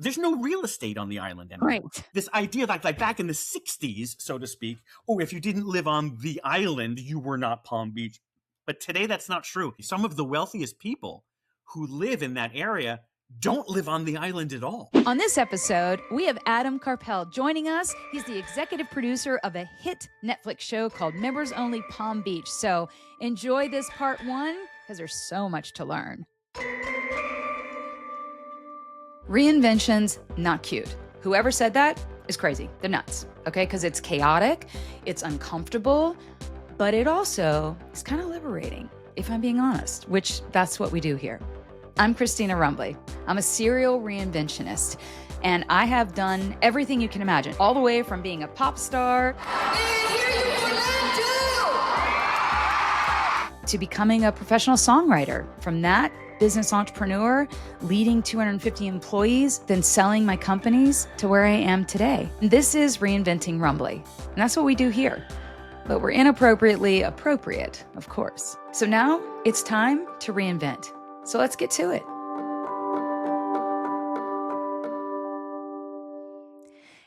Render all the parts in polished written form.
there's no real estate on the island anymore. Right. This idea like back in the 60s, so to speak, oh, if you didn't live on the island, you were not Palm Beach. But today that's not true. Some of the wealthiest people who live in that area don't live on the island at all. On this episode, we have Adam Karpel joining us. He's the executive producer of a hit Netflix show called Members Only Palm Beach. So enjoy this part one because there's so much to learn. Reinvention's not cute. Whoever said that is crazy. They're nuts, okay? Because it's chaotic, it's uncomfortable, but it also is kind of liberating, if I'm being honest, which that's what we do here. I'm Christina Rumbley. I'm a serial reinventionist, and I have done everything you can imagine, all the way from being a pop star to becoming a professional songwriter. From that, business entrepreneur, leading 250 employees, then selling my companies to where I am today. This is Reinventing Rumbley, and that's what we do here. But we're inappropriately appropriate, of course. So now it's time to reinvent. So let's get to it.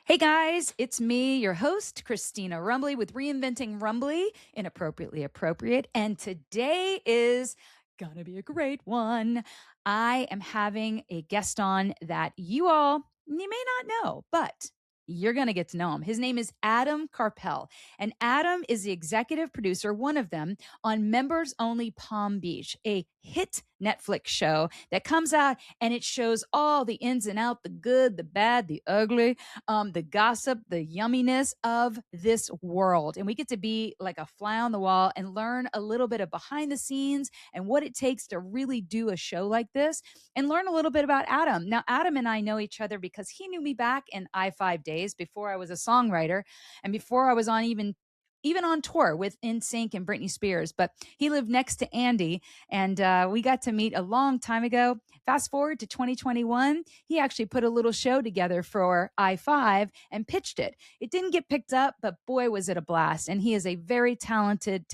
Hey guys, it's me, your host, Christina Rumbley with Reinventing Rumbley, Inappropriately Appropriate. And today is gonna be a great one. I am having a guest on that you may not know, but you're going to get to know him. His name is Adam Karpel, and Adam is the executive producer, one of them, on Members Only Palm Beach, a hit Netflix show that comes out and it shows all the ins and outs, the good, the bad, the ugly, the gossip, the yumminess of this world. And we get to be like a fly on the wall and learn a little bit of behind the scenes and what it takes to really do a show like this and learn a little bit about Adam. Now, Adam and I know each other because he knew me back in I-5 days before I was a songwriter and before I was on even on tour with NSYNC and Britney Spears, but he lived next to Andy, and we got to meet a long time ago. Fast forward to 2021, he actually put a little show together for I-5 and pitched it. It didn't get picked up, but boy, was it a blast. And he is a very talented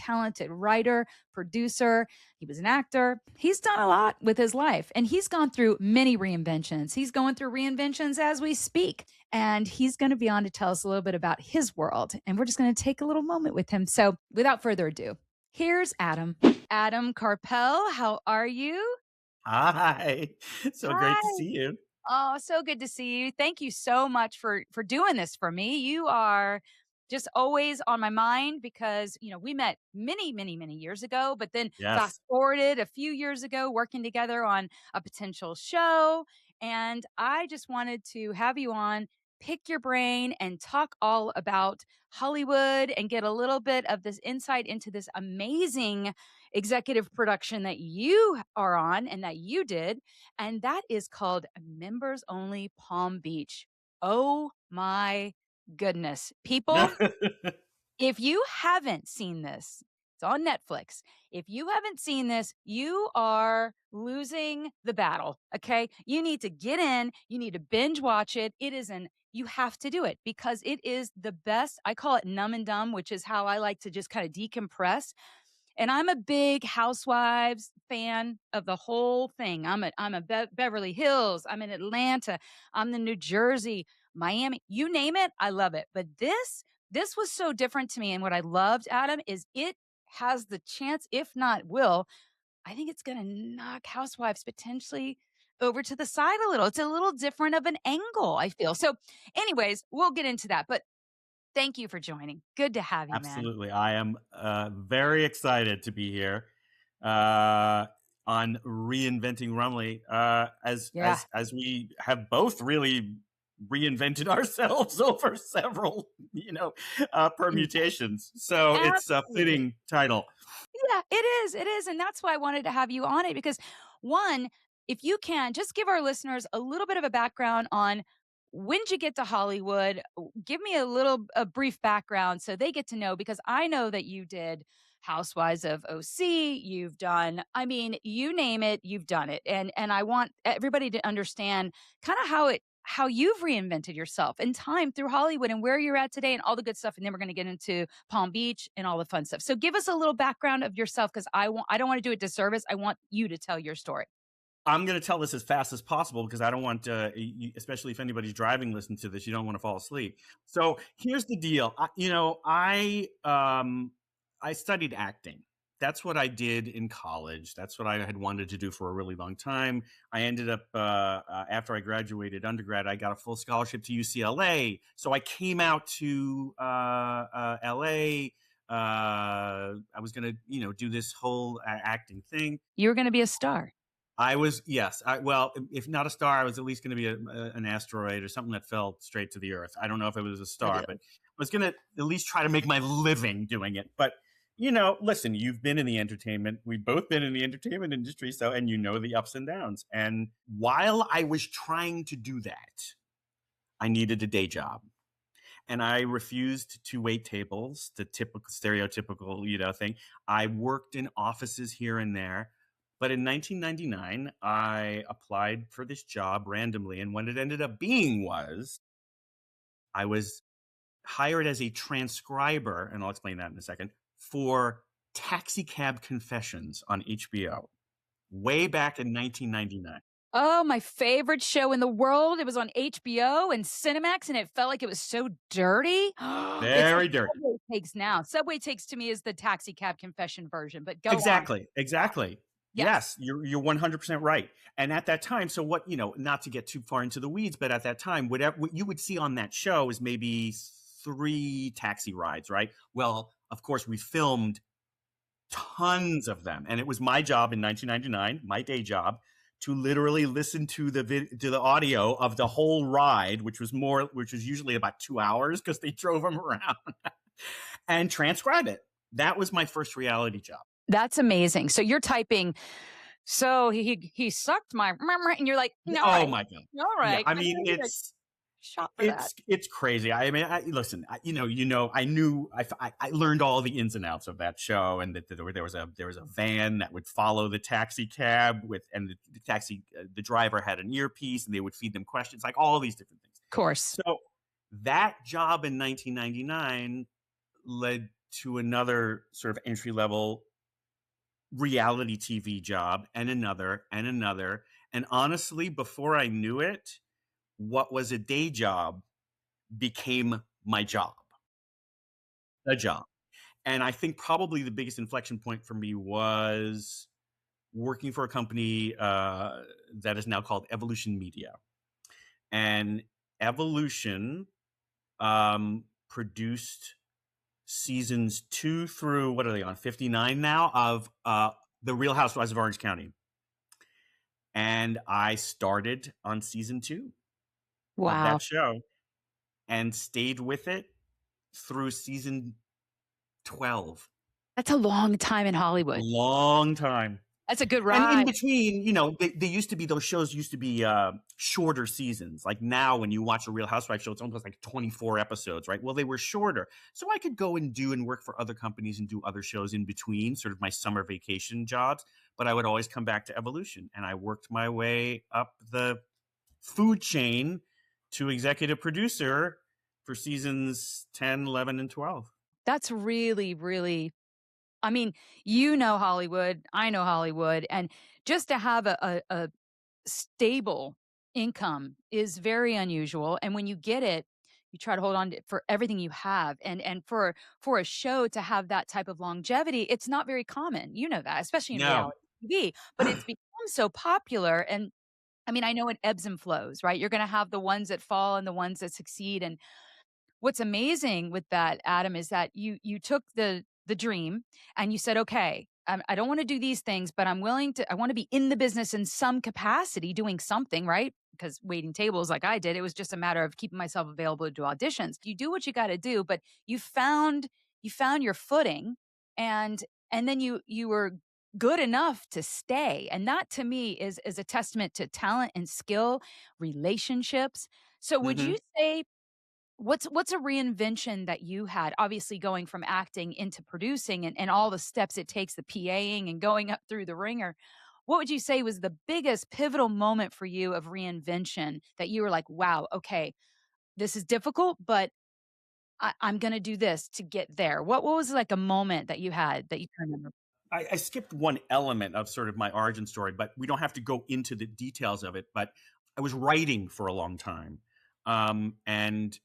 writer, producer. He was an actor. He's done a lot with his life, and he's gone through many reinventions. He's going through reinventions as we speak, and he's going to be on to tell us a little bit about his world, and we're just going to take a little moment with him. So without further ado, here's Adam. Adam Karpel, how are you? Hi. So great to Hi. see you. Oh, so good to see you. Thank you so much for doing this for me. You are just always on my mind because, we met many, many, many years ago, but then Yes. fast forwarded a few years ago working together on a potential show. And I just wanted to have you on, pick your brain and talk all about Hollywood and get a little bit of this insight into this amazing executive production that you are on and that you did. And that is called Members Only Palm Beach. Oh my goodness. People, if you haven't seen this, it's on Netflix. If you haven't seen this, you are losing the battle. Okay. You need to get in, you need to binge watch it. You have to do it because it is the best. I call it numb and dumb, which is how I like to just kind of decompress. And I'm a big Housewives fan of the whole thing. I'm a Beverly Hills. I'm in Atlanta. I'm in New Jersey, Miami. You name it, I love it. But this was so different to me. And what I loved, Adam, is it has the chance, if not will, I think it's going to knock Housewives potentially over to the side a little. It's a little different of an angle, I feel. So anyways, we'll get into that. But thank you for joining. Good to have you, man. Absolutely. I am very excited to be here on Reinventing Rumbley as we have both really reinvented ourselves over several, permutations. So Absolutely. It's a fitting title. Yeah, it is. It is. And that's why I wanted to have you on it because one, if you can just give our listeners a little bit of a background on when did you get to Hollywood? Give me a brief background so they get to know, because I know that you did Housewives of OC. You've done, you name it, you've done it. And I want everybody to understand kind of how you've reinvented yourself in time through Hollywood and where you're at today and all the good stuff. And then we're going to get into Palm Beach and all the fun stuff. So give us a little background of yourself, because I don't want to do it disservice. I want you to tell your story. I'm going to tell this as fast as possible because I don't want, especially if anybody's driving, listen to this. You don't want to fall asleep. So here's the deal. I studied acting. That's what I did in college. That's what I had wanted to do for a really long time. I ended up after I graduated undergrad, I got a full scholarship to UCLA. So I came out to LA. I was going to, do this whole acting thing. You were going to be a star. I was, yes. Well, if not a star, I was at least going to be an asteroid or something that fell straight to the earth. I don't know if it was a star, but I was going to at least try to make my living doing it. But, listen, you've been in the entertainment. We've both been in the entertainment industry. So, and you know the ups and downs. And while I was trying to do that, I needed a day job. And I refused to wait tables, the typical stereotypical, thing. I worked in offices here and there. But in 1999, I applied for this job randomly. And what it ended up being was I was hired as a transcriber, and I'll explain that in a second, for Taxi Cab Confessions on HBO way back in 1999. Oh, my favorite show in the world. It was on HBO and Cinemax, and it felt like it was so dirty. Very It's like dirty. Subway Takes now. Subway Takes to me is the Taxi Cab Confession version, but go on. Exactly. Yes, you're 100% right. And at that time, so what, not to get too far into the weeds, but at that time, what you would see on that show is maybe 3 taxi rides, right? Well, of course, we filmed tons of them. And it was my job in 1999, my day job, to literally listen to the audio of the whole ride, which was usually about 2 hours because they drove them around, and transcribe it. That was my first reality job. That's amazing. So you're typing, so he sucked my, and you're like, no, oh my God. All right. Yeah, I mean, it's crazy. I mean, listen. I learned all the ins and outs of that show, and that there was a van that would follow the taxi cab and the driver had an earpiece, and they would feed them questions, like all these different things. Of course. So that job in 1999 led to another sort of entry level reality TV job, and another, and honestly, before I knew it, what was a day job became my job. A job. And I think probably the biggest inflection point for me was working for a company that is now called Evolution Media. And Evolution produced seasons 2 through, what are they on, 59 now, of The Real Housewives of Orange County. And I started on season 2 of that show and stayed with it through season 12. That's a long time in Hollywood. Long time. That's a good ride. And in between, they used to be, those shows used to be shorter seasons. Like now when you watch a Real Housewives show, it's almost like 24 episodes, right? Well, they were shorter. So I could go and work for other companies and do other shows in between, sort of my summer vacation jobs. But I would always come back to Evolution. And I worked my way up the food chain to executive producer for seasons 10, 11, and 12. That's really, really, I mean, Hollywood, I know Hollywood, and just to have a stable income is very unusual. And when you get it, you try to hold on to it for everything you have. And for a show to have that type of longevity, it's not very common. You know that, especially in reality TV. But it's become so popular. And I mean, I know it ebbs and flows, right? You're going to have the ones that fall and the ones that succeed. And what's amazing with that, Adam, is that you took the dream and you said, okay, I don't want to do these things, but I want to be in the business in some capacity doing something, right? Because waiting tables like I did, it was just a matter of keeping myself available to do auditions. You do what you got to do, but you found your footing, and then you were good enough to stay. And that to me is a testament to talent and skill, relationships. So would you say, what's a reinvention that you had, obviously going from acting into producing and all the steps it takes, the PAing and going up through the ringer? What would you say was the biggest pivotal moment for you of reinvention that you were like, wow, okay, this is difficult, but I'm going to do this to get there? What was like a moment that you had that you can remember? I skipped one element of sort of my origin story, but we don't have to go into the details of it. But I was writing for a long time. And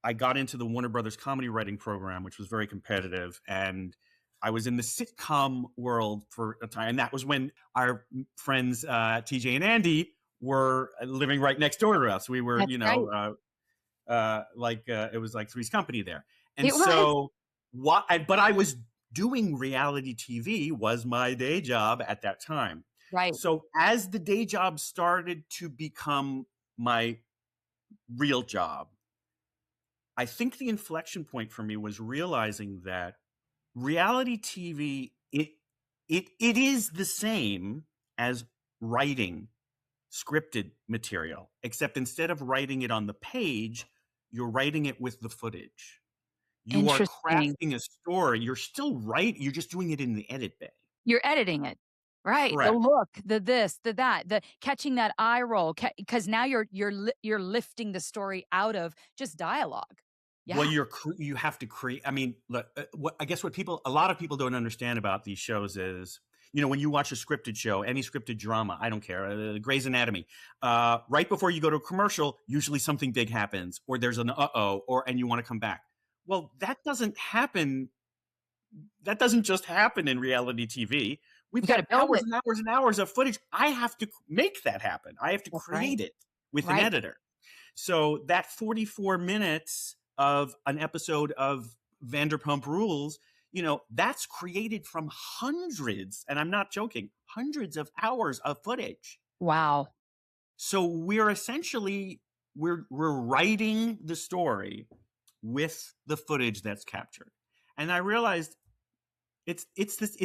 I got into the Warner Brothers comedy writing program, which was very competitive. And I was in the sitcom world for a time. And that was when our friends, TJ and Andy, were living right next door to us. We were, That's right. it was like Three's Company there. And It was. so but I was doing reality TV was my day job at that time. Right. So as the day job started to become my real job, I think the inflection point for me was realizing that reality TV, it is the same as writing scripted material, except instead of writing it on the page, you're writing it with the footage. You are Interesting. crafting a story. You're still writing. You're just doing it in the edit bay. You're editing it. Right. The Correct. look, the this, the that, the catching that eye roll, because now you're lifting the story out of just dialogue. Yeah. Well, you have to create. I mean, look, I guess what a lot of people don't understand about these shows is, when you watch a scripted show, any scripted drama, I don't care, Grey's Anatomy, right before you go to a commercial, usually something big happens, or there's an and you want to come back. Well, that doesn't happen. That doesn't just happen in reality TV. We've got hours and hours and hours of footage. I have to make that happen. I have to create it with an editor. So that 44 minutes of an episode of Vanderpump Rules, that's created from hundreds, and I'm not joking, hundreds of hours of footage. Wow. So we're essentially, we're writing the story with the footage that's captured. And I realized it's this,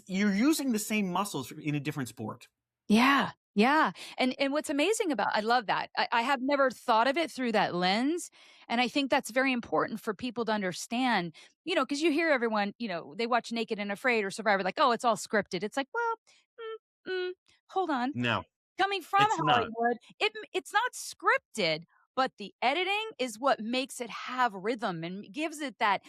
you're using the same muscles in a different sport. Yeah. Yeah. And what's amazing I love that. I have never thought of it through that lens. And I think that's very important for people to understand, because you hear everyone, they watch Naked and Afraid or Survivor, like, oh, it's all scripted. It's like, well, hold on. No. Coming from It's Hollywood, it's not scripted, but the editing is what makes it have rhythm and gives it that,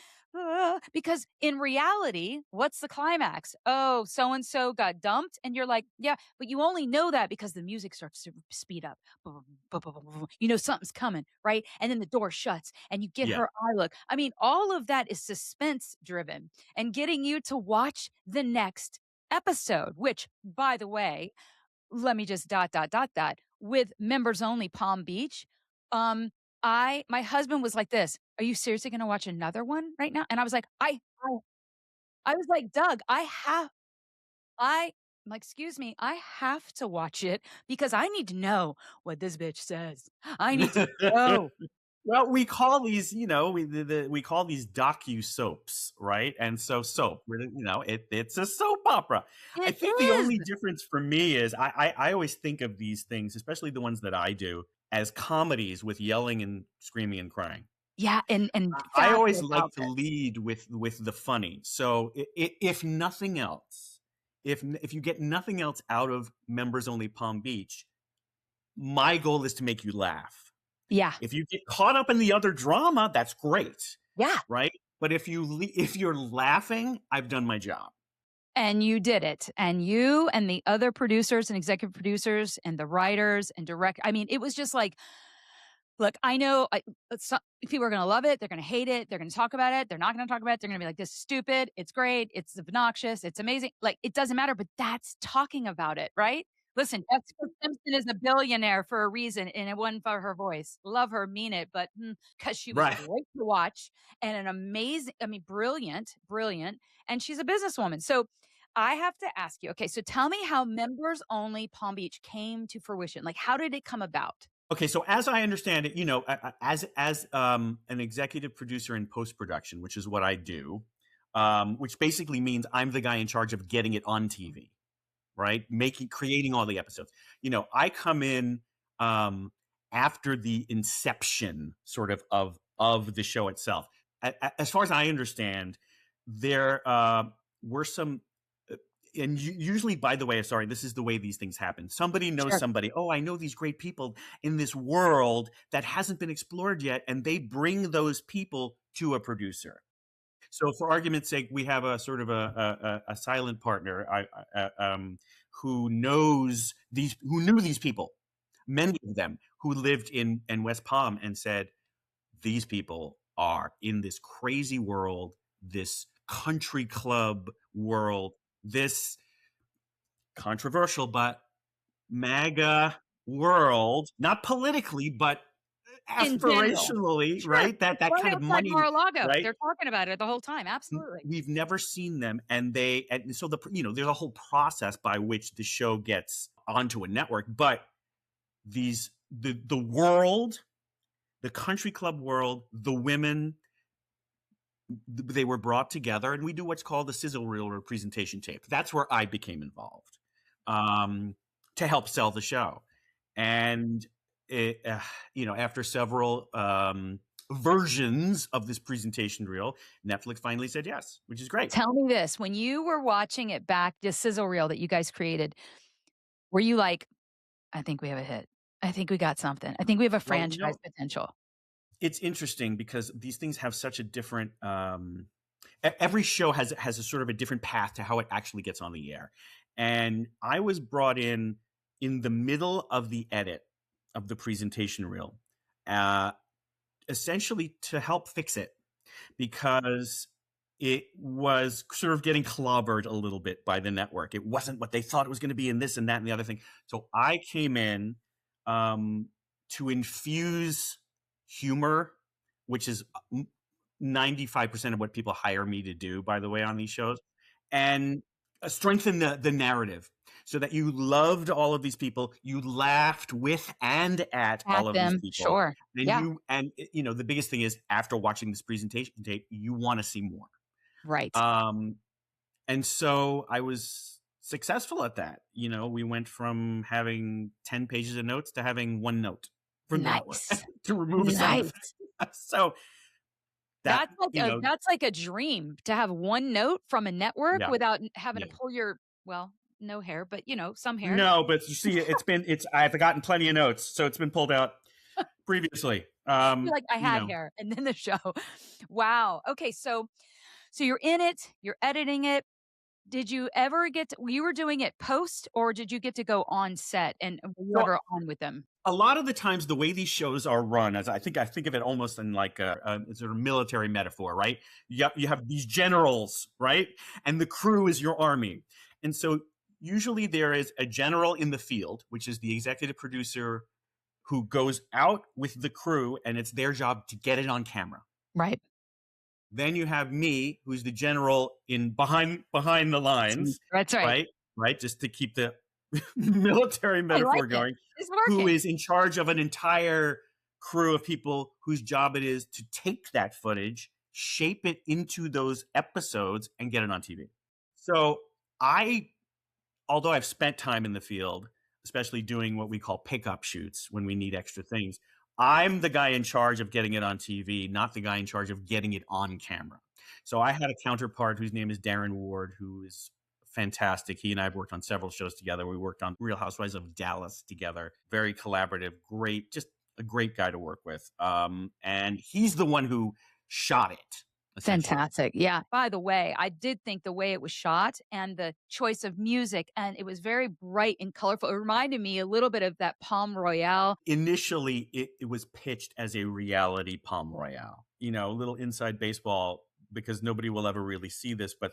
because in reality, what's the climax? Oh, so-and-so got dumped. And you're like, yeah, but you only know that because the music starts to speed up. Something's coming, right? And then the door shuts and you get her eye look. I mean, all of that is suspense driven and getting you to watch the next episode, which, by the way, let me just ... with members only Palm Beach. My husband was like this, are you seriously going to watch another one right now? And I was like, I was like, Doug, I'm like, excuse me, I have to watch it because I need to know what this bitch says. I need to know. Well, we call these, we call these docu-soaps, right? And so soap, it's a soap opera. I think the only difference for me is I always think of these things, especially the ones that I do, as comedies with yelling and screaming and crying. Yeah, and I always like to lead with the funny. So if nothing else, if you get nothing else out of Members Only Palm Beach, my goal is to make you laugh. Yeah. If you get caught up in the other drama, that's great. Yeah. Right. But if you're laughing, I've done my job. And you did it. And you and the other producers and executive producers and the writers and I mean, it was just like, look, I know people are going to love it. They're going to hate it. They're going to talk about it. They're not going to talk about it. They're going to be like, this is stupid. It's great. It's obnoxious. It's amazing. Like, it doesn't matter, but that's talking about it, right? Listen, Jessica Simpson is a billionaire for a reason, and it wasn't for her voice. Love her, mean it, but because she was great to watch and an amazing, brilliant, and she's a businesswoman. So I have to ask you, okay, so tell me how Members Only Palm Beach came to fruition. Like, how did it come about? Okay, so as I understand it, as an executive producer in post-production, which is what I do, which basically means I'm the guy in charge of getting it on TV. Right? Creating all the episodes. I come in after the inception sort of the show itself. As far as I understand, there were some, and usually, by the way, sorry, this is the way these things happen. Somebody knows somebody. Oh, I know these great people in this world that hasn't been explored yet, and they bring those people to a producer. So for argument's sake, we have a sort of a silent partner who knew these people, many of them who lived in West Palm, and said, these people are in this crazy world, this country club world, this controversial but MAGA world, not politically, but In general. aspirationally, Sure. right? That Right kind of outside money, Mar-a-Lago. right? They're talking about it the whole time. Absolutely. We've never seen them, and so there's a whole process by which the show gets onto a network. But the world, the country club world, the women, they were brought together, and we do what's called the sizzle reel or presentation tape. That's where I became involved, to help sell the show. And after several versions of this presentation reel, Netflix finally said yes, which is great. Tell me this, when you were watching it back, the sizzle reel that you guys created, were you like, I think we have a hit. I think we got something. I think we have a franchise potential. It's interesting because these things have such a different every show has a sort of a different path to how it actually gets on the air. And I was brought in the middle of the edit of the presentation reel, essentially to help fix it, because it was sort of getting clobbered a little bit by the network. It wasn't what they thought it was going to be, and this and that and the other thing. So I came in to infuse humor, which is 95% of what people hire me to do, by the way, on these shows, and strengthen the narrative so that you loved all of these people, you laughed with and at all of them, these people. sure. And the biggest thing is, after watching this presentation tape, you want to see more. Right. And so I was successful at that. We went from having 10 pages of notes to having one note from the network to remove a sound effect. So that's like a dream, to have one note from a network without having to pull your, no hair, but some hair. No, but you see, I've gotten plenty of notes, so it's been pulled out previously. You're like, I had hair, and then the show. Wow. Okay, so you're in it, you're editing it. Did you ever you were doing it post, or did you get to go on set, and were you ever on with them? A lot of the times, the way these shows are run, as I think of it almost in like a sort of military metaphor, right? You have these generals, right? And the crew is your army. And so usually there is a general in the field, which is the executive producer, who goes out with the crew, and it's their job to get it on camera. Right. Then you have me, who's the general behind the lines. That's right. Right? Just to keep the military metaphor going. Who is in charge of an entire crew of people whose job it is to take that footage, shape it into those episodes, and get it on TV. So although I've spent time in the field, especially doing what we call pickup shoots when we need extra things, I'm the guy in charge of getting it on TV, not the guy in charge of getting it on camera. So I had a counterpart whose name is Darren Ward, who is fantastic. He and I have worked on several shows together. We worked on Real Housewives of Dallas together. Very collaborative, great, just a great guy to work with. And he's the one who shot it. Fantastic. Yeah. By the way, I did think the way it was shot and the choice of music, and it was very bright and colorful. It reminded me a little bit of that Palm Royale. Initially, it was pitched as a reality Palm Royale. A little inside baseball, because nobody will ever really see this, but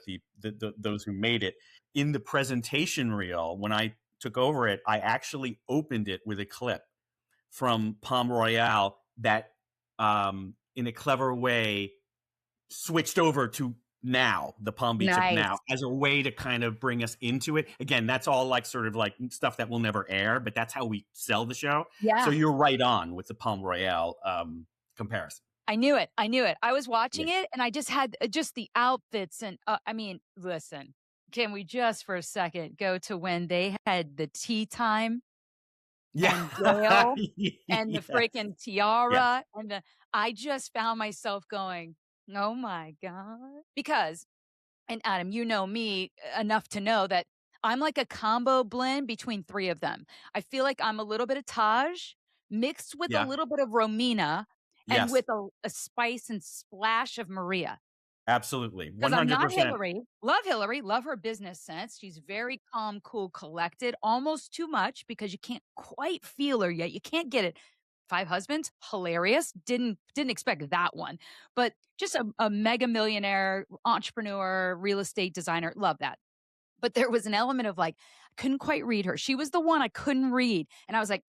those who made it. In the presentation reel, when I took over it, I actually opened it with a clip from Palm Royale that, in a clever way, switched over to the Palm Beach of now, as a way to kind of bring us into it. Again, that's all like sort of like stuff that will never air, but that's how we sell the show. Yeah. So you're right on with the Palm Royale comparison. I knew it. I was watching it, and I just had just the outfits. And listen, can we just for a second go to when they had the tea time? Yeah. And Gail and the freaking tiara. And I just found myself going, oh my God. Because, and Adam, you know me enough to know that I'm like a combo blend between three of them. I feel like I'm a little bit of Taj mixed with a little bit of Romina, and with a spice and splash of Maria. Absolutely. Because I'm not 100%. Hillary. Hillary, love her business sense. She's very calm, cool, collected, almost too much because you can't quite feel her yet. You can't get it. Five Husbands, hilarious. Didn't expect that one. But just a mega millionaire, entrepreneur, real estate designer. Love that. But there was an element of like, I couldn't quite read her. She was the one I couldn't read. And I was like,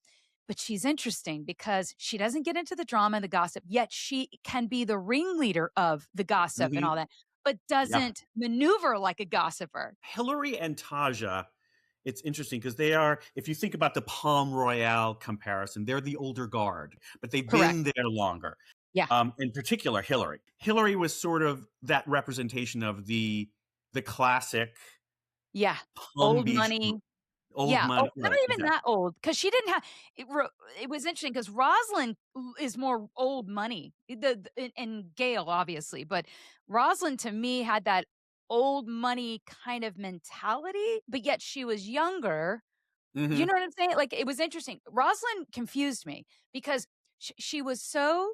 but she's interesting because she doesn't get into the drama and the gossip, yet she can be the ringleader of the gossip and Mhm. all that, but Yeah. doesn't maneuver like a gossiper. Hillary and Taja, it's interesting because they are, if you think about the Palm Royale comparison, they're the older guard, but they've Correct. been there longer. Yeah. In particular, Hillary. Hillary was sort of that representation of the classic Yeah. Palm Old Beach money. old Yeah. Oh, money. not Right, even exactly. that old because she didn't have it was interesting because Rosalind is more old money. And Gail, obviously, but Rosalind to me had that old money kind of mentality, but yet she was younger. You Hmm. know what I'm saying? Like, it was interesting. Rosalind confused me because she was so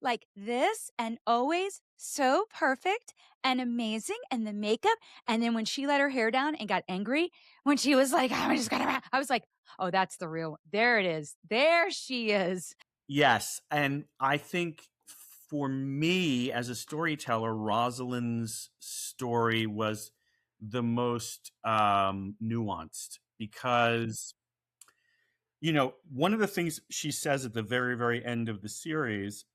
like this and always so perfect and amazing and the makeup. And then when she let her hair down and got angry, when she was like, I'm just gonna, I was like, oh, that's the real, there it is. There she is. Yes, and I think for me as a storyteller, Rosalind's story was the most nuanced because one of the things she says at the very, very end of the series,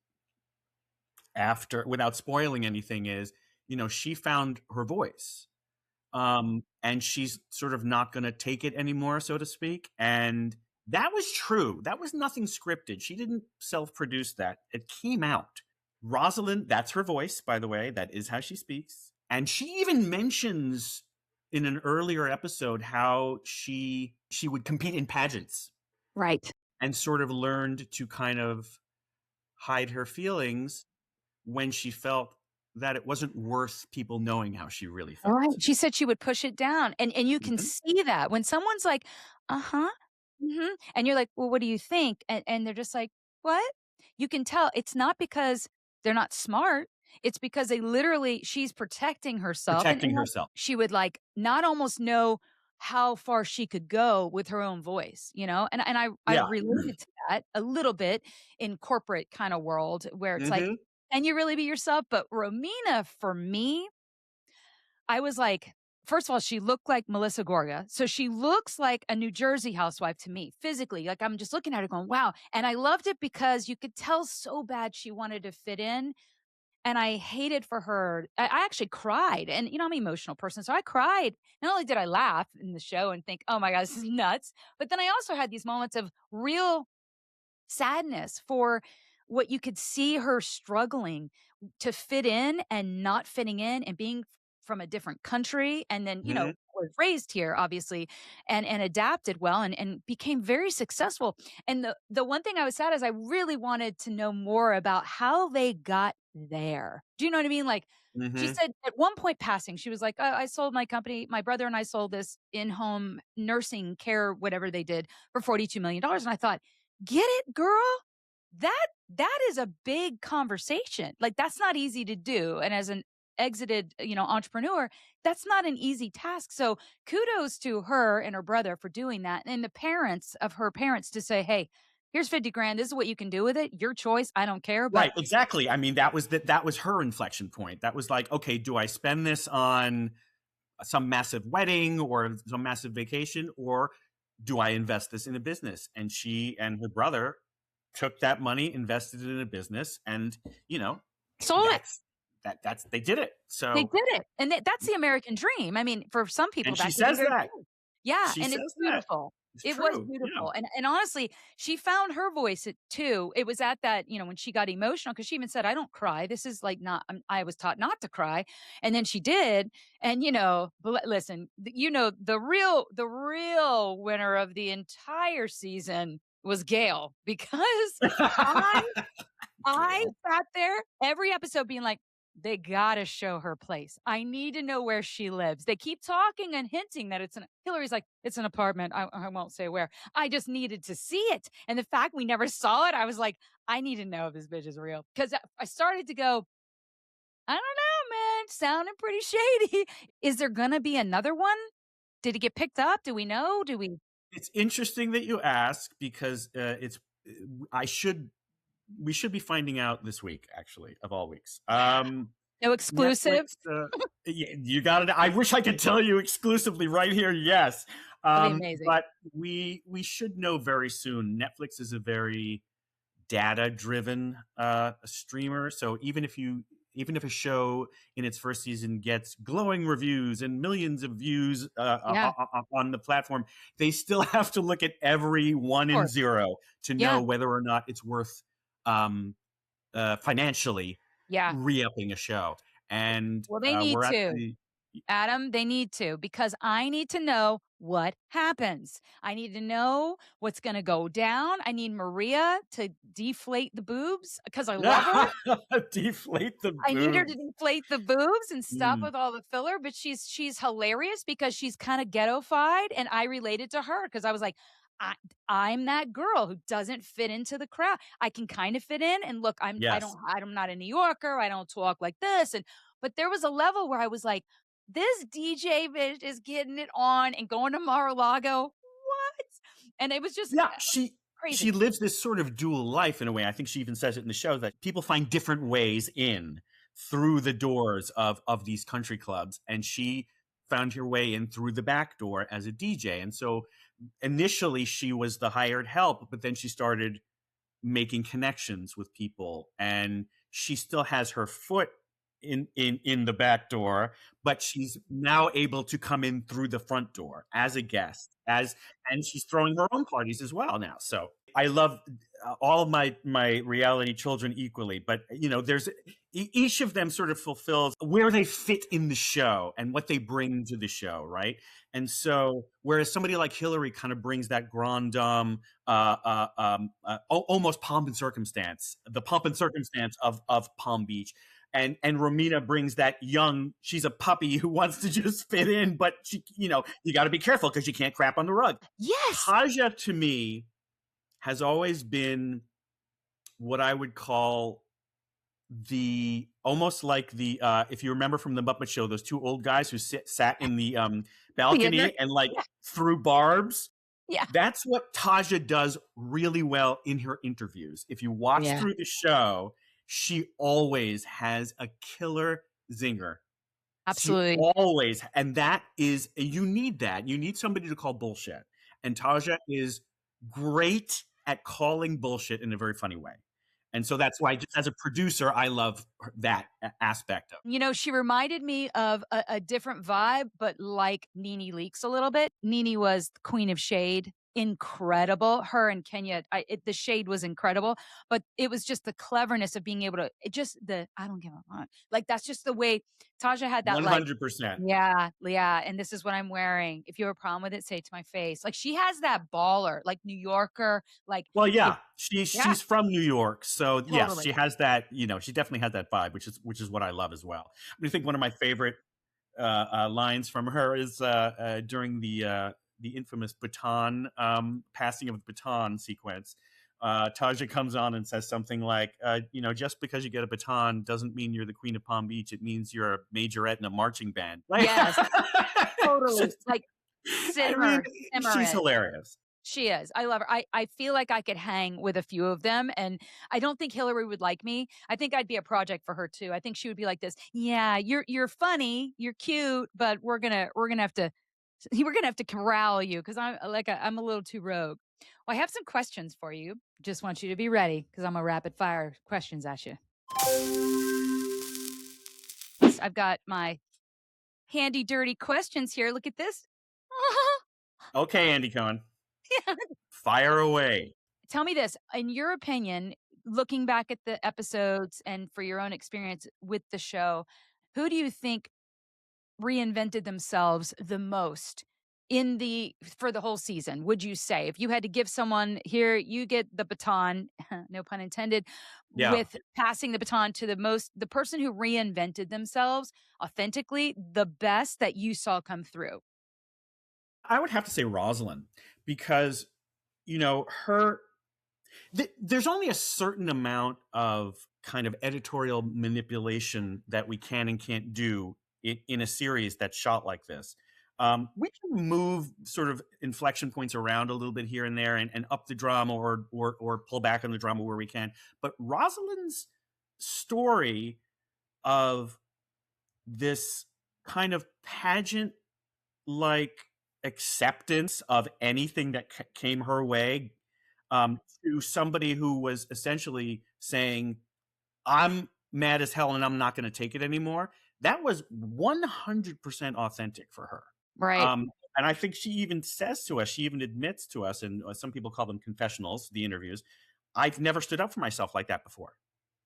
after without spoiling anything, is she found her voice, and she's sort of not going to take it anymore, so to speak. And that was true. That was nothing scripted. She didn't self-produce that. It came out. Rosalind, that's her voice, by the way. That is how she speaks. And she even mentions in an earlier episode how she would compete in pageants Right. and sort of learned to kind of hide her feelings when she felt that it wasn't worth people knowing how she really Right. felt. She said she would push it down. And you can Mhm. see that when someone's like, uh-huh, and you're like, "Well, what do you think?" And they're just like, "What?" You can tell it's not because they're not smart. It's because they literally she's protecting herself Protecting like, herself. she would like not almost know how far she could go with her own voice, you know? And I Yeah. related to that a little bit in corporate kind of world where it's like, Mhm. can you really be yourself? But Romina for me, I was like, first of all, she looked like Melissa Gorga. So she looks like a New Jersey housewife to me physically. Like I'm just looking at her going, wow. And I loved it because you could tell so bad she wanted to fit in. And I hated for her. I actually cried. And, I'm an emotional person. So I cried. Not only did I laugh in the show and think, oh my God, this is nuts. But then I also had these moments of real sadness for what you could see her struggling to fit in and not fitting in and being from a different country and then Mhm. was raised here obviously and adapted well and became very successful. And the one thing I was sad is I really wanted to know more about how they got there. Do you know what I mean? Like she Mhm. said at one point passing, she was like, I sold my company. My brother and I sold this in-home nursing care, whatever they did, for $42 million. And I thought, get it, girl? That is a big conversation. Like, that's not easy to do, and as an exited, entrepreneur, that's not an easy task. So, kudos to her and her brother for doing that, and the parents of her parents to say, "Hey, here's 50 grand. This is what you can do with it. Your choice. I don't care." But Right, exactly. I mean, that was her inflection point. That was like, okay, do I spend this on some massive wedding or some massive vacation, or do I invest this in a business? And she and her brother took that money, invested it in a business, and you know, sold it. that's that's they did it. They So, did it, and that's the American dream. I mean, for some people, and she that could be says their that. dream. Yeah, She and it's says that. beautiful. It's It was true. Yeah. beautiful, and honestly, she found her voice too. It was at that, when she got emotional because she even said, "I don't cry. This is like not. I was taught not to cry," and then she did. And listen, the real winner of the entire season was Gail because I I Gail. sat there every episode being like, they gotta show her place. I need to know where she lives. They keep talking and hinting that Hillary's like, it's an apartment. I won't say where. I just needed to see it. And the fact we never saw it, I was like, I need to know if this bitch is real. Because I started to go, I don't know, man. sounding pretty shady. Is there gonna be another one? Did it get picked up? Do we know? Do we? It's interesting that you ask because I should we should be finding out this week, actually, of all weeks. No exclusive? Netflix, you got it. I wish I could tell you exclusively right here. Yes, That'd be amazing. but we should know very soon. Netflix is a very data-driven streamer, so even if a show in its first season gets glowing reviews and millions of views Yeah. on the platform, they still have to look at every one and zero to know whether or not it's worth financially re-upping a show. And well, they need we're at to. Adam, they need to, because I need to know what happens. I need to know what's going to go down. I need Maria to deflate the boobs because I love her. Deflate the boobs. I need her to deflate the boobs and stop with all the filler, but she's hilarious because she's kind of ghetto-fied, and I related to her because I was like, I'm that girl who doesn't fit into the crowd. I can kind of fit in, and look, I'm not a New Yorker. I don't talk like this, but there was a level where I was like, this DJ bitch is getting it on and going to Mar-a-Lago. What? And it was just crazy. She lives this sort of dual life in a way. I think she even says it in the show that people find different ways in through the doors of these country clubs, and she found her way in through the back door as a DJ. And so initially she was the hired help, but then she started making connections with people, and she still has her foot in the back door, but she's now able to come in through the front door as a guest, and she's throwing her own parties as well now. So I love all of my reality children equally, but there's each of them sort of fulfills where they fit in the show and what they bring to the show, right? And so whereas somebody like Hillary kind of brings that grand dame, almost pomp and circumstance, the pomp and circumstance of Palm Beach. And Romina brings that she's a puppy who wants to just fit in, but she, you got to be careful because you can't crap on the rug. Yes. Taja, to me, has always been what I would call almost like if you remember from the Muppet Show, those two old guys who sat in the balcony and threw barbs. Yeah. That's what Taja does really well in her interviews. If you watch through the show, she always has a killer zinger. Absolutely. She always. And you need that. You need somebody to call bullshit. And Taja is great at calling bullshit in a very funny way. And so that's why, just as a producer, I love that aspect of it. She reminded me of a different vibe, but like Nene Leakes a little bit. Nene was the queen of shade. Incredible. Her and Kenya, the shade was incredible, but it was just the cleverness of being able to, I don't give a fuck. Like, that's just the way Taja had that. 100%. Yeah. And this is what I'm wearing. If you have a problem with it, say it to my face. Like, she has that baller, like New Yorker, like. Well, yeah, she's from New York. So totally. Yes, she has that, she definitely has that vibe, which is what I love as well. I think one of my favorite lines from her is during the infamous baton passing of the baton sequence. Taja comes on and says something like, just because you get a baton doesn't mean you're the queen of Palm Beach. It means you're a majorette in a marching band. Yes, totally. Like, simmer. She's hilarious. She is. I love her. I feel like I could hang with a few of them, and I don't think Hillary would like me. I think I'd be a project for her too. I think she would be like this. Yeah, you're funny, you're cute, but we're gonna have to corral you because I'm a little too rogue. Well, I have some questions for you. Just want you to be ready because I'm a rapid fire questions at you. I've got my handy dirty questions here. Look at this. Okay, Andy Cohen. Fire away. Tell me this, in your opinion, looking back at the episodes and for your own experience with the show, who do you think reinvented themselves the most for the whole season? Would you say, if you had to give someone, here you get the baton, no pun intended, with passing the baton to the person who reinvented themselves authentically, the best that you saw come through? I would have to say Rosalind, because her There's only a certain amount of kind of editorial manipulation that we can and can't do in a series that's shot like this. We can move sort of inflection points around a little bit here and there, and up the drama or pull back on the drama where we can. But Rosalind's story of this kind of pageant like acceptance of anything that came her way, to somebody who was essentially saying, I'm mad as hell and I'm not going to take it anymore. That was 100% authentic for her. Right. And I think she even says to us, she even admits to us, and some people call them confessionals, the interviews, I've never stood up for myself like that before.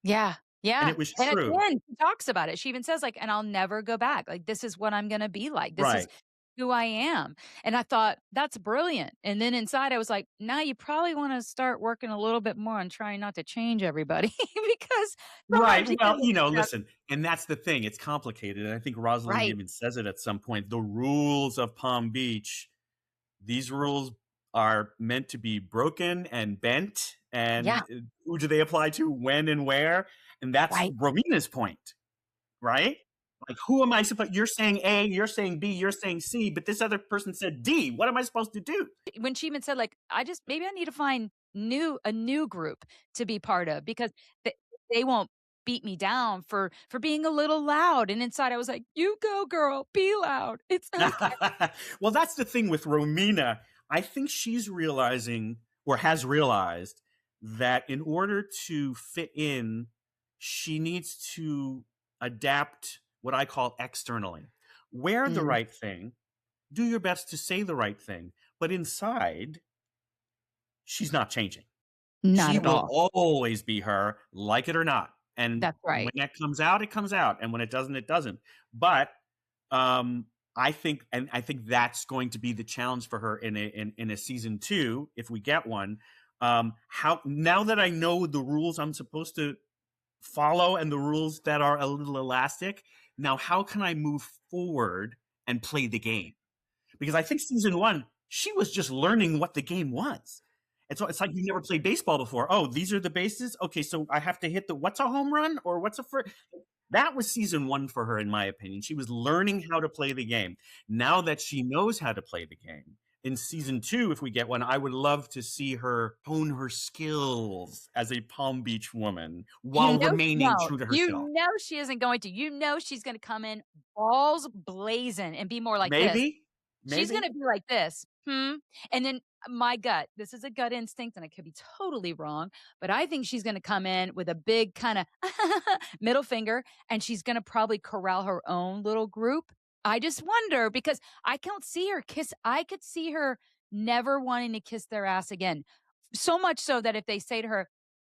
Yeah. Yeah. And it was And true. at the end, she talks about it. She even says, like, and I'll never go back. Like, this is what I'm going to be like. This is who I am. And I thought, that's brilliant. And then inside, I was like, now you probably want to start working a little bit more on trying not to change everybody because Right. Well, listen, and that's the thing. It's complicated. And I think Rosalind even says it at some point. The rules of Palm Beach, these rules are meant to be broken and bent. And who do they apply to, when and where? And that's Romina's point, right? Like, who am I supposed? You're saying A, you're saying B, you're saying C, but this other person said D. What am I supposed to do? When she even said, like, maybe I need to find a new group to be part of because they won't beat me down for being a little loud. And inside I was like, you go, girl, be loud. It's okay. Well, that's the thing with Romina. I think she's realizing, or has realized, that in order to fit in, she needs to adapt what I call externally. Wear the right thing, do your best to say the right thing, but inside, she's not changing. Not she at will all. always be her, like it or not. And that's right. When that comes out, it comes out. And when it doesn't, it doesn't. But I think that's going to be the challenge for her in a season 2, if we get one. How, now that I know the rules I'm supposed to follow and the rules that are a little elastic, now how can I move forward and play the game? Because I think season 1, she was just learning what the game was. It's like you never played baseball before. Oh, these are the bases. Okay, so I have to hit what's a home run or what's a first. That was season 1 for her, in my opinion. She was learning how to play the game. Now that she knows how to play the game, in season 2, if we get one, I would love to see her hone her skills as a Palm Beach woman while remaining true to herself. You know she isn't going to. You know she's going to come in balls blazing and be more like this. Maybe. She's going to be like this. And then my gut, this is a gut instinct and I could be totally wrong, but I think she's going to come in with a big kind of middle finger and she's going to probably corral her own little group. I just wonder because I can't see her kiss. I could see her never wanting to kiss their ass again. So much so that if they say to her,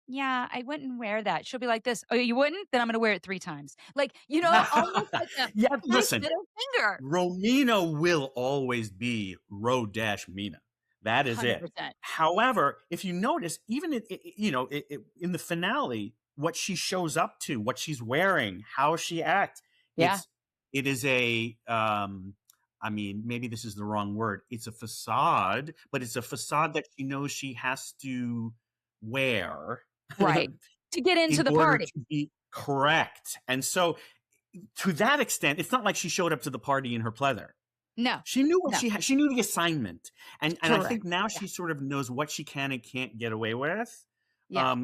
yeah, I wouldn't wear that. She'll be like this. Oh, you wouldn't? Then I'm going to wear it 3 times. Like, almost like a listen, middle finger. Romina will always be Ro-Mina. That is 100%. It. However, if you notice, even in the finale, what she shows up to, what she's wearing, how she acts, it is a, maybe this is the wrong word. It's a facade, but it's a facade that she knows she has to wear. Right. To get into the party. To be correct. And so to that extent, it's not like she showed up to the party in her pleather. No. She knew what she had. She knew the assignment. And I think now she sort of knows what she can and can't get away with. Yeah.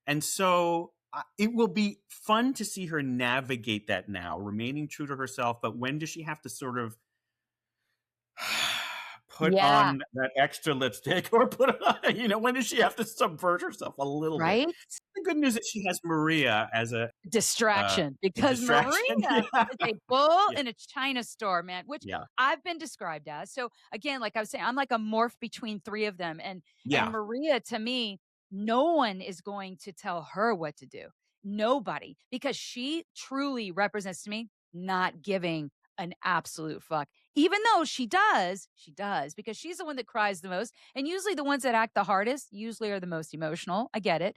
And so it will be fun to see her navigate that now, remaining true to herself. But when does she have to sort of put on that extra lipstick or put on, when does she have to subvert herself a little bit? The good news is she has Maria as a distraction because Maria is a bull in a china store, man, which I've been described as. So again, like I was saying, I'm like a morph between 3 of them. And Maria, to me, no one is going to tell her what to do. Nobody, because she truly represents to me not giving an absolute fuck. Even though she does, because she's the one that cries the most. And usually the ones that act the hardest usually are the most emotional. I get it.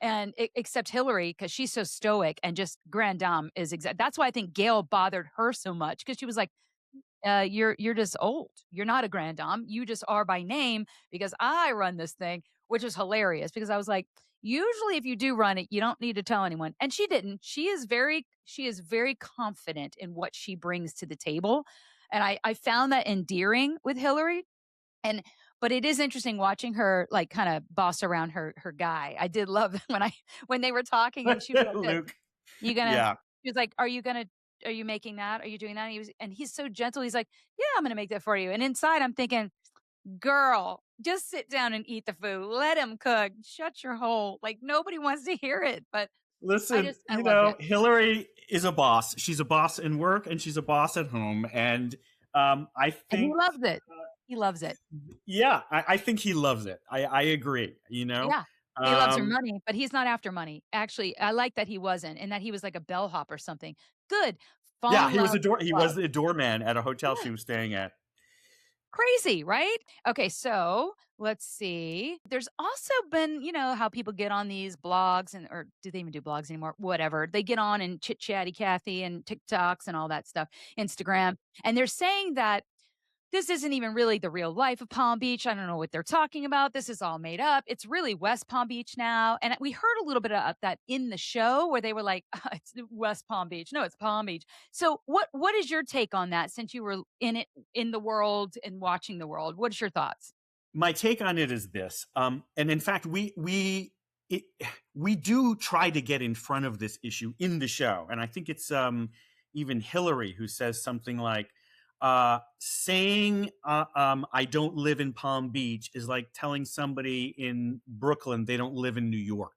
And except Hillary, because she's so stoic and just grand dame is exact. That's why I think Gail bothered her so much because she was like, you're just old. You're not a grand dame. You just are by name because I run this thing. which was hilarious because I was like, usually if you do run it, you don't need to tell anyone. And she didn't. She is very confident in what she brings to the table. And I found that endearing with Hillary. And but it is interesting watching her like kind of boss around her guy. I did love when they were talking and she was like this, Luke. you gonna Yeah. she was like, are you making that? Are you doing that? And he's so gentle. He's like, yeah, I'm gonna make that for you. And inside I'm thinking, girl, just sit down and eat the food. Let him cook. Shut your hole. Like nobody wants to hear it. But Listen, I loved it. Hillary is a boss. She's a boss in work and she's a boss at home. And I And he think, loves it. He loves it. yeah, I think he loves it. I agree, Yeah. He loves her Um, money, but he's not after money. Actually, I like that he wasn't and that he was like a bellhop or something. Good. Fall yeah, in love with he love. was the doorman at a hotel Yeah. she was staying at. Crazy, right? Okay, so let's see. There's also been, how people get on these blogs or do they even do blogs anymore? Whatever. They get on and chit chatty Cathy and TikToks and all that stuff, Instagram. And they're saying that this isn't even really the real life of Palm Beach. I don't know what they're talking about. This is all made up. It's really West Palm Beach now. And we heard a little bit of that in the show where they were like, it's West Palm Beach. No, it's Palm Beach. So what is your take on that since you were in the world and watching the world? What is your thoughts? My take on it is this, and in fact, we do try to get in front of this issue in the show, and I think it's even Hillary who says something like, saying I don't live in Palm Beach is like telling somebody in Brooklyn they don't live in New York.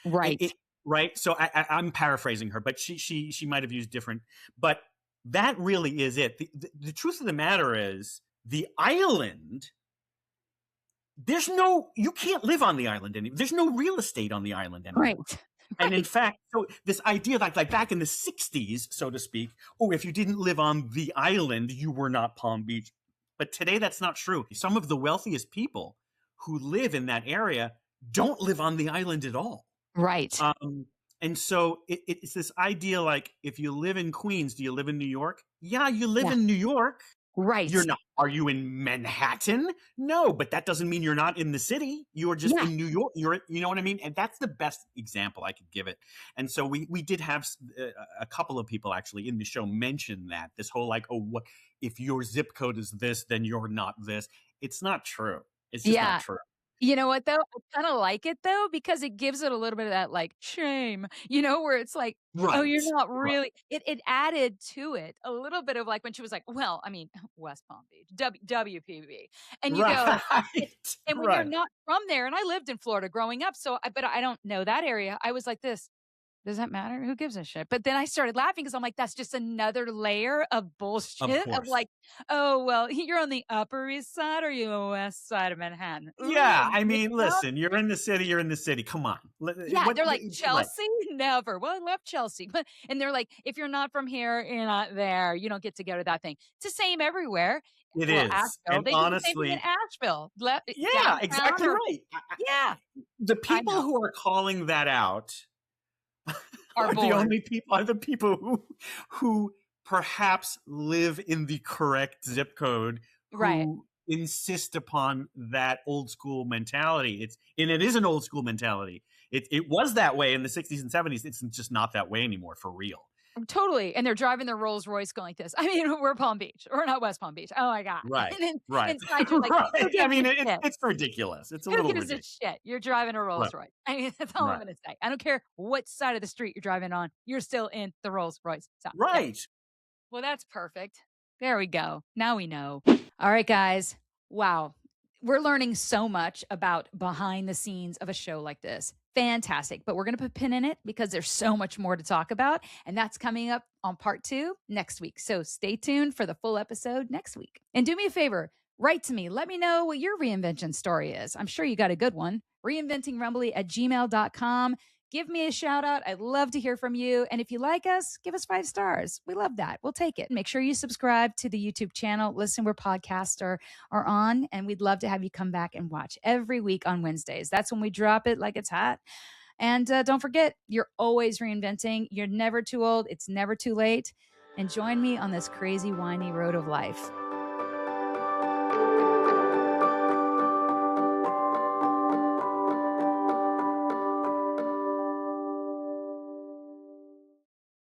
Right. Right. So I'm paraphrasing her, but she might have used different. But that really is it. The truth of the matter is the island. You can't live on the island anymore. There's no real estate on the island anymore. Right. And in fact, so this idea like back in the 60s, so to speak, if you didn't live on the island, you were not Palm Beach. But today that's not true. Some of the wealthiest people who live in that area don't live on the island at all. Right. And so it's this idea like, if you live in Queens, do you live in New York? Yeah, you live in New York. Right. You're not. Are you in Manhattan? No, but that doesn't mean you're not in the city. You're just in New York. You know what I mean? And that's the best example I could give it. And so we did have a couple of people actually in the show mention that this whole like, what if your zip code is this, then you're not this. It's not true. It's just not true. You know what though? I kind of like it though, because it gives it a little bit of that like shame, where it's like, oh, you're not really, it added to it a little bit of like when she was like, well, I mean, West Palm Beach, WPB. And you go, and when you're not from there, and I lived in Florida growing up, but I don't know that area. I was like this. Does that matter? Who gives a shit? But then I started laughing because I'm like, that's just another layer of bullshit of like, oh, well, you're on the Upper East Side or you're the West Side of Manhattan. Yeah. I mean, listen, you're in the city. Come on. Yeah. They're like, Chelsea? Never. Well, I love Chelsea. And they're like, if you're not from here, you're not there. You don't get to go to that thing. It's the same everywhere. It is. Asheville, And they honestly, do the same thing in Asheville. Yeah, exactly right. Yeah. The people who are calling that out are the people who perhaps live in the correct zip code, who insist upon that old school mentality. It is an old school mentality. It was that way in the 60s and 70s. It's just not that way anymore, for real. Totally. And they're driving their Rolls Royce going like this. I mean, we're Palm Beach. We're not West Palm Beach. Oh my God. Right. And right. Inside you're like, I mean, it's ridiculous. It's a little ridiculous. Shit. You're driving a Rolls Royce. I mean, that's all I'm going to say. I don't care what side of the street you're driving on. You're still in the Rolls Royce. So, right. Yeah. Well, that's perfect. There we go. Now we know. All right, guys. Wow. We're learning so much about behind the scenes of a show like this. Fantastic. But we're going to put a pin in it because there's so much more to talk about. And that's coming up on part 2 next week. So stay tuned for the full episode next week. And do me a favor, write to me. Let me know what your reinvention story is. I'm sure you got a good one. reinventingrumbly@gmail.com. Give me a shout out. I'd love to hear from you. And if you like us, give us 5 stars. We love that. We'll take it. Make sure you subscribe to the YouTube channel. Listen where podcasts are on. And we'd love to have you come back and watch every week on Wednesdays. That's when we drop it like it's hot. And don't forget, you're always reinventing. You're never too old. It's never too late. And join me on this crazy, whiny road of life.